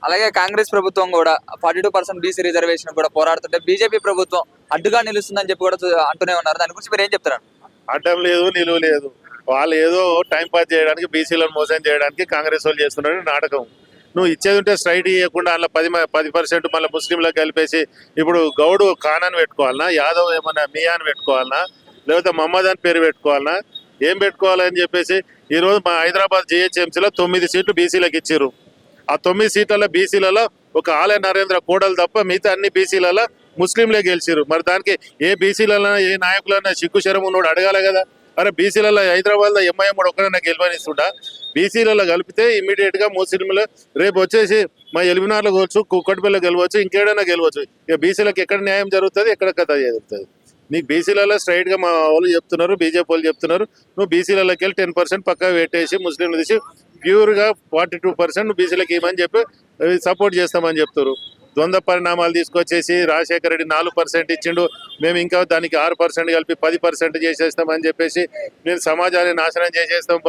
అలాగే కాంగ్రెస్ ప్రభుత్వం కూడా 42% బీసీ రిజర్వేషన్ కూడా పోరాడుతుంటే బీజేపీ ప్రభుత్వం అడ్డుగా నిలుస్తుందని చెప్పి కూడా అంటూనే ఉన్నారు. దాని గురించి మీరు ఏం చెప్తారు? అడ్డం లేదు, నిలువ లేదు. వాళ్ళు ఏదో టైం పాస్ చేయడానికి, బీసీలను మోసం చేయడానికి కాంగ్రెస్ వాళ్ళు చేస్తున్నారు నాటకం. నువ్వు ఇచ్చేది ఉంటే స్ట్రైట్ ఇవ్వకుండా అందులో 10% మళ్ళీ ముస్లింలకు కలిపేసి ఇప్పుడు గౌడు ఖాన్ అని పెట్టుకోవాలనా, యాదవ్ ఏమన్నా మియా అని పెట్టుకోవాలనా, లేకపోతే మహమ్మద్ అని పేరు పెట్టుకోవాలనా, ఏం పెట్టుకోవాలని చెప్పేసి ఈరోజు మా హైదరాబాద్ జిహెచ్ఎంసీలో 9 సీట్లు బీసీలకు ఇచ్చారు. ఆ 9 సీట్లలో బీసీలలో ఒక ఆలయ నరేంద్ర కోడలు తప్ప మిగతా అన్ని బీసీలలో ముస్లింలే గెలిచారు. మరి దానికి ఏ బీసీలలో ఏ నాయకులన్నా సిగ్గు శరం ఉన్నోడు అడగాలి కదా. అరే బీసీలలో హైదరాబాద్లో ఎంఐఎం కూడా ఒక్కడన్నా గెలవనిస్తుండా? బీసీలలో కలిపితే ఇమీడియట్ గా ముస్లింలు రేపు వచ్చేసి మా ఎలిమినార్లో గెలవచ్చు, కుక్కటిపల్లిలో గెలవచ్చు, ఇంకేడైనా గెలవచ్చు. ఇక బీసీలకు ఎక్కడ న్యాయం జరుగుతుంది, ఎక్కడ కథ జరుగుతుంది? నీకు బీసీలలో స్ట్రైట్ గా మా వాళ్ళు చెప్తున్నారు, బీజేపీ వాళ్ళు చెప్తున్నారు, నువ్వు బీసీలకి వెళ్ళి 10% పక్కా పెట్టేసి ముస్లింలు తీసి ప్యూర్ గా 42% నువ్వు బీసీలకు ఇవ్వమని చెప్పి సపోర్ట్ చేస్తామని చెప్తారు. ద్వంద్వ పరిణామాలు తీసుకొచ్చేసి రాజశేఖర రెడ్డి 4% ఇచ్చిండు, మేము ఇంకా దానికి 6% కలిపి 10% చేసేస్తామని చెప్పేసి నేను సమాజాన్ని నాశనం చేసేస్తాం,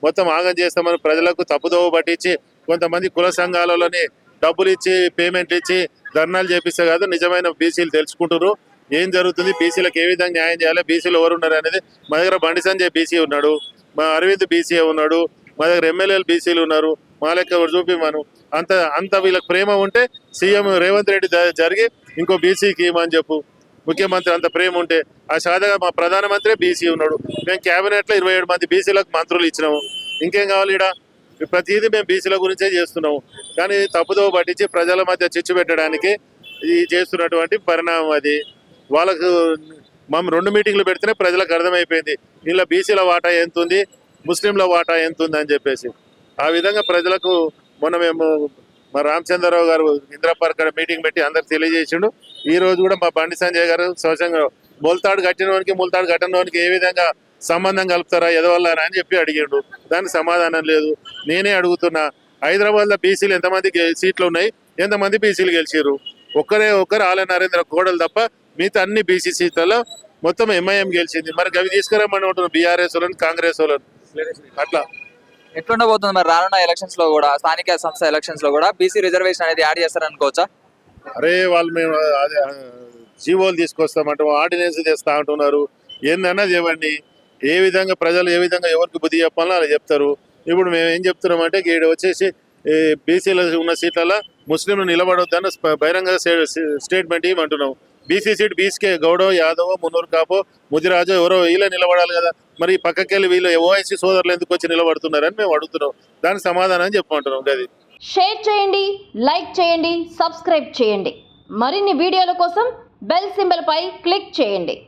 మొత్తం ఆగం చేస్తామని ప్రజలకు తప్పుదోవ పట్టించి కొంతమంది కుల సంఘాలలోని డబ్బులు ఇచ్చి పేమెంట్లు ఇచ్చి ధర్నాలు చేపిస్తే కాదు నిజమైన బీసీలు తెలుసుకుంటున్నారు ఏం జరుగుతుంది, బీసీలకు ఏ విధంగా న్యాయం చేయాలి, బీసీలు ఎవరు ఉన్నారు అనేది. మా దగ్గర బండి సంజయ్ బీసీ ఉన్నాడు, మా అరవింద్ బీసీ ఉన్నాడు, మా దగ్గర ఎమ్మెల్యేలు బీసీలు ఉన్నారు, మా లెక్క ఎవరు చూపిమను. అంత వీళ్ళకి ప్రేమ ఉంటే సీఎం రేవంత్ రెడ్డి జరిగి ఇంకో బీసీకి ఇవ్వమని చెప్పు. ముఖ్యమంత్రి అంత ప్రేమ ఉంటే ఆ సాధాగా మా ప్రధానమంత్రి బీసీ ఉన్నాడు, మేము క్యాబినెట్లో 27 మంది బీసీలకు మంత్రులు ఇచ్చినాము, ఇంకేం కావాలి? ఇక్కడ ప్రతిదీ మేము బీసీల గురించే చేస్తున్నాము. కానీ తప్పుదోవ పట్టించి ప్రజల మధ్య చిచ్చు పెట్టడానికి ఈ చేస్తున్నటువంటి పరిణామం అది. వాళ్ళకు మనం 2 మీటింగ్లు పెడితేనే ప్రజలకు అర్థమైపోయింది ఇలా బీసీల వాటా ఎంత ఉంది, ముస్లింల వాటా ఎంత ఉంది అని చెప్పేసి. ఆ విధంగా ప్రజలకు మొన్న మేము మా రామచంద్రరావు గారు ఇంద్రపార్క్ మీటింగ్ పెట్టి అందరికి తెలియజేసిండు. ఈ రోజు కూడా మా బండి సంజయ్ గారు స్వచ్ఛంగా మొలతాడు కట్టినవానికి ములతాడు కట్టినవానికి ఏ విధంగా సంబంధం కలుపుతారా ఎదవల్ల అని చెప్పి అడిగిండు. దానికి సమాధానం లేదు. నేనే అడుగుతున్నా, హైదరాబాద్లో బీసీలు ఎంతమంది సీట్లు ఉన్నాయి, ఎంతమంది బీసీలు గెలిచారు? ఒక్కరు ఆలయ నరేంద్ర కోడలు తప్ప మిగతా అన్ని బీసీ సీట్లలో మొత్తం ఎంఐఎం గెలిచింది. మరి అవి తీసుకురామని ఉంటున్నారు బీఆర్ఎస్ వాళ్ళని, కాంగ్రెస్ వాళ్ళని. అట్లా ఎట్లుండబోతుంది మరి రానున్న ఎలక్షన్స్ లో కూడా, స్థానిక సంస్థ ఎలక్షన్స్ లో కూడా బీసీ రిజర్వేషన్ అనేది యాడ్ చేస్తారనుకోవచ్చా? అరే వాళ్ళు మేము అదే జీవోలు తీసుకొస్తామంటాం, ఆర్డినెన్స్ తెస్తా అంటున్నారు. ఏందన్నా ఇవ్వండి, ఏ విధంగా ప్రజలు ఏ విధంగా ఎవరికి బుద్ధి చెప్పాలో అలా చెప్తారు. ఇప్పుడు మేము ఏం చెప్తున్నామంటే ఈడ వచ్చేసి బీసీలో ఉన్న సీట్లలో ముస్లింలు నిలబడొద్దని బహిరంగ స్టేట్మెంట్ ఇవ్వమంటున్నాం. బీసీ సీట్ బీసీకే గౌడో, యాదవో, మున్నూరు కాపో, ముదిరాజో ఎవరో వీళ్ళే నిలబడాలి కదా. మరి పక్కకెళ్ళి వీళ్ళు ఓఐసీ సోదరులు ఎందుకు వచ్చి నిలబడుతున్నారని మేము అడుగుతున్నాం. దానికి సమాధానం చెప్పమంటున్నాం. అది షేర్ చేయండి, లైక్ చేయండి, సబ్స్క్రైబ్ చేయండి. మరిన్ని వీడియోల కోసం బెల్ సింబల్ పై క్లిక్ చేయండి.